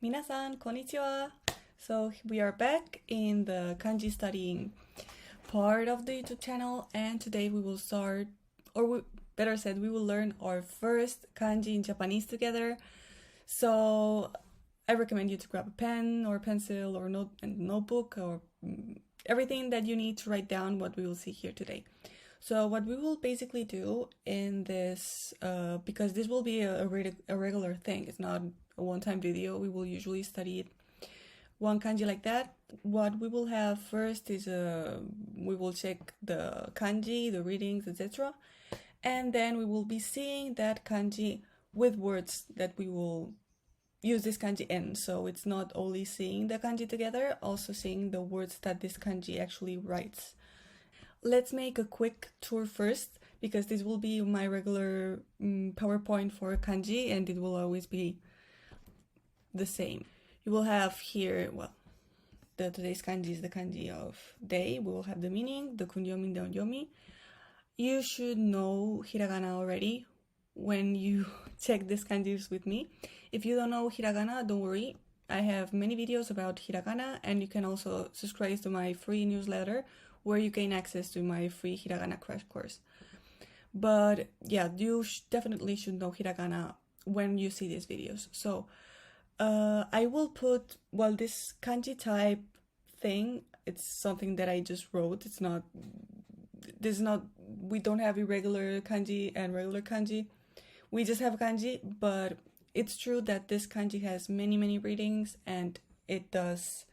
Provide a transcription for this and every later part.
皆さん、こんにちは. So we are back in the kanji studying part of the YouTube channel, and today we will start, better said, we will learn our first kanji in Japanese together. So I recommend you to grab a pen or pencil or notebook or everything that you need to write down what we will see here today. So what we will basically do in this, because this will be a regular thing, it's not a one-time video, we will usually study one kanji like that. What we will have first is we will check the kanji, the readings, etc. And then we will be seeing that kanji with words that we will use this kanji in. So it's not only seeing the kanji together, also seeing the words that this kanji actually writes. Let's make a quick tour first, because this will be my regular PowerPoint for kanji, and it will always be the same. You will have here, today's kanji is the kanji of day. We will have the meaning, the kunyomi, the onyomi. You should know hiragana already when you check these kanjis with me. If you don't know hiragana, don't worry. I have many videos about hiragana, and you can also subscribe to my free newsletter where you gain access to my free hiragana crash course. But yeah, you definitely should know hiragana when you see these videos. So I will put, this kanji type thing, it's something that I just wrote. We don't have irregular kanji and regular kanji. We just have kanji, but it's true that this kanji has many, many readings, and it does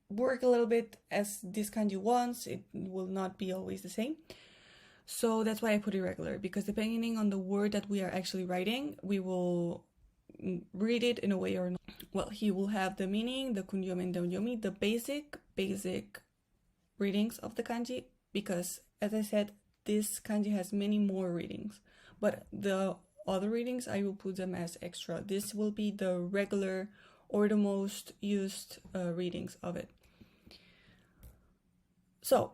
work a little bit as this kanji wants. It will not be always the same. So that's why I put irregular, because depending on the word that we are actually writing, we will read it in a way or not. Well, he will have the meaning, the kunyomi and the onyomi, the basic readings of the kanji, because as I said, this kanji has many more readings, but the other readings I will put them as extra. This will be the regular or the most used readings of it. So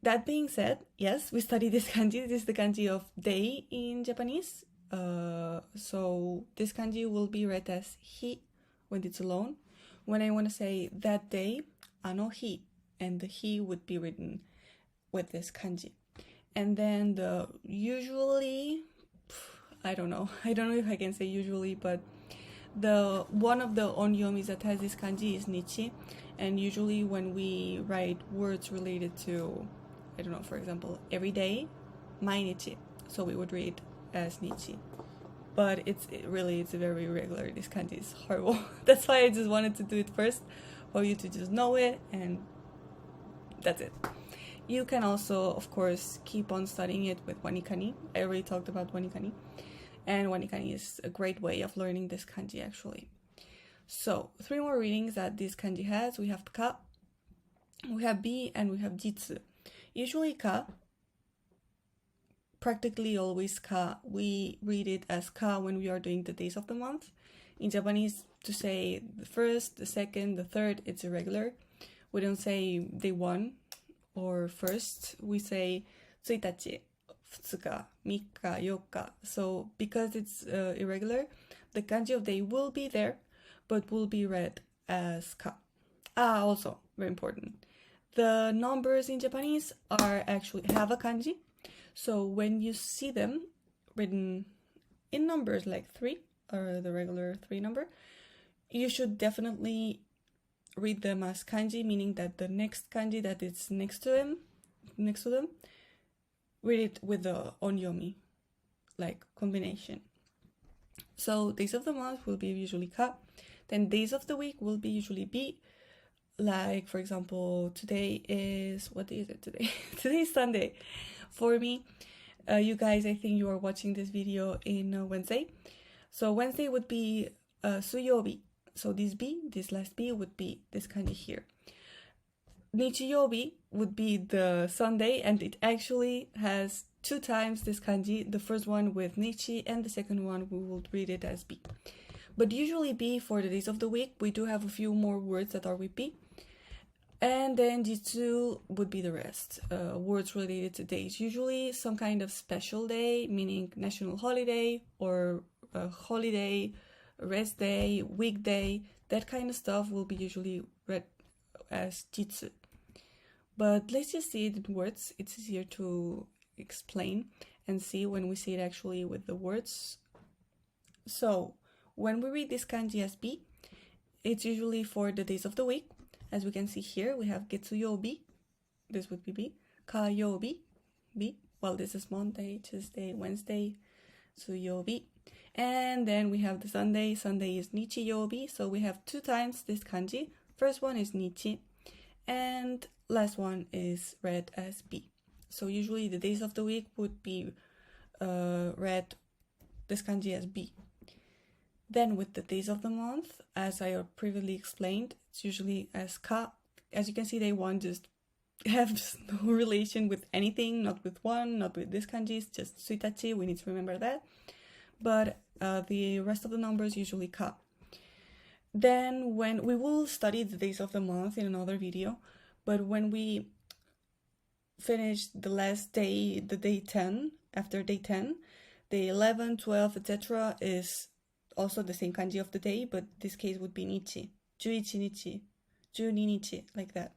that being said, yes, we study this kanji. This is the kanji of day in Japanese. So this kanji will be read as hi when it's alone. When I want to say that day, ano hi, and the hi would be written with this kanji. And then the usually, I don't know if I can say usually, but the one of the onyomis that has this kanji is nichi, and usually when we write words related to, I don't know, for example, every day, mainichi, so we would read as nichi. But it's very irregular. This kanji is horrible. That's why I just wanted to do it first for you to just know it, and that's it. You can also, of course, keep on studying it with wanikani. I already talked about wanikani, and wanikani is a great way of learning this kanji actually. So 3 more readings that this kanji has. We have ka, we have bi, and we have jitsu. Usually ka, practically always ka, we read it as ka when we are doing the days of the month. In Japanese, to say the first, the second, the third, it's irregular. We don't say day 1 or first. We say 1日, 2日, 3日, 4日. So because it's irregular, the kanji of day will be there, but will be read as ka. Also, very important. The numbers in Japanese have a kanji. So when you see them written in numbers like 3, or the regular 3 number, you should definitely read them as kanji, meaning that the next kanji that is next to them, read it with the onyomi, like combination. So days of the month will be usually ka, then days of the week will be usually bi. Like, for example, today is, what day is it today? Today is Sunday. For me, you guys, I think you are watching this video in Wednesday. So Wednesday would be suyobi. So this last B would be this kanji here. Nichiyobi would be the Sunday, and it actually has 2 times this kanji. The first one with nichi, and the second one we will read it as bi. But usually bi for the days of the week. We do have a few more words that are with bi. And then jitsu would be the rest, words related to days. Usually some kind of special day, meaning national holiday or holiday, rest day, weekday. that kind of stuff will be usually read as jitsu. But let's just see it in words. It's easier to explain and see when we see it actually with the words. So when we read this kanji as bi, it's usually for the days of the week. As we can see here, we have getsuyobi. This would be bi. Kayobi, bi. Well, this is Monday, Tuesday, Wednesday, suyobi. And then we have the Sunday. Sunday is nichiyobi. So we have 2 times this kanji. First one is nichi, and last one is read as bi. So usually the days of the week would be read this kanji as bi. Then with the days of the month, as I previously explained, it's usually as ka. As you can see, they want just have just no relation with anything, not with one, not with this kanji, it's just suitachi. We need to remember that. But the rest of the numbers usually ka. Then when we will study the days of the month in another video, but when we finish the last day, the day 10, after day 10, day 11, 12, etc. is also the same kanji of the day, but this case would be nichi, 11日, 12日, like that.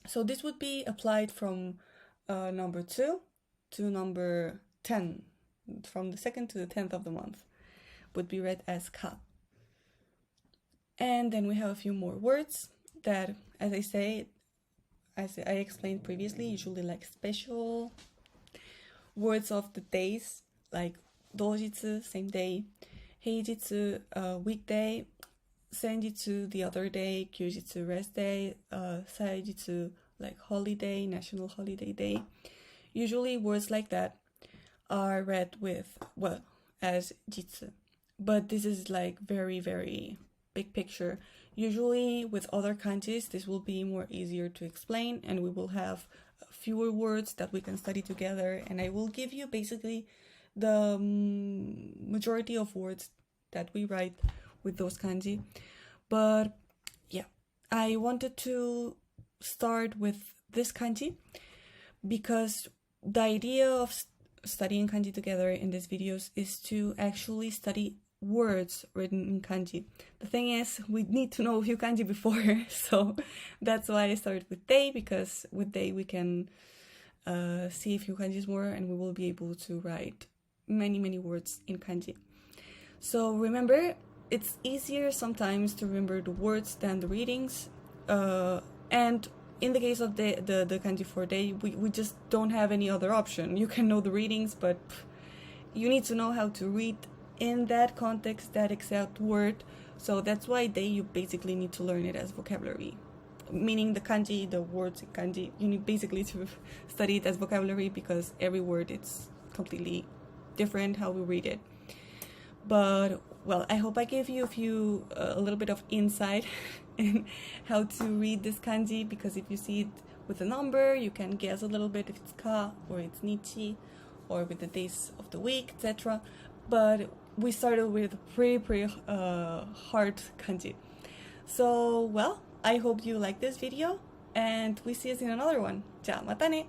So this would be applied from number 2 to number 10, from the 2nd to the 10th of the month, would be read as ka. And then we have a few more words that, as I explained previously, usually like special words of the days, like dojitsu, same day, heijitsu, weekday, senjitsu, the other day, kyujitsu, rest day, saijitsu, like holiday, national holiday day. Usually words like that are read with, well, as jitsu. But this is like very, very big picture. Usually with other kanjis, this will be more easier to explain, and we will have fewer words that we can study together, and I will give you basically the majority of words that we write with those kanji. But yeah, I wanted to start with this kanji because the idea of studying kanji together in these videos is to actually study words written in kanji. The thing is, we need to know a few kanji before, so that's why I started with day, because with day we can see a few kanjis more, and we will be able to write many words in kanji. So remember, it's easier sometimes to remember the words than the readings, and in the case of the kanji for day, we just don't have any other option. You can know the readings, but you need to know how to read in that context, that exact word. So that's why you basically need to learn it as vocabulary, meaning the kanji, the words in kanji, you need basically to study it as vocabulary, because every word, it's completely different how we read it. But well, I hope I gave you a little bit of insight in how to read this kanji, because if you see it with a number, you can guess a little bit if it's ka or it's nichi, or with the days of the week, etc. But we started with pretty hard kanji. So well, I hope you like this video, and we see us in another one. じゃあまたね!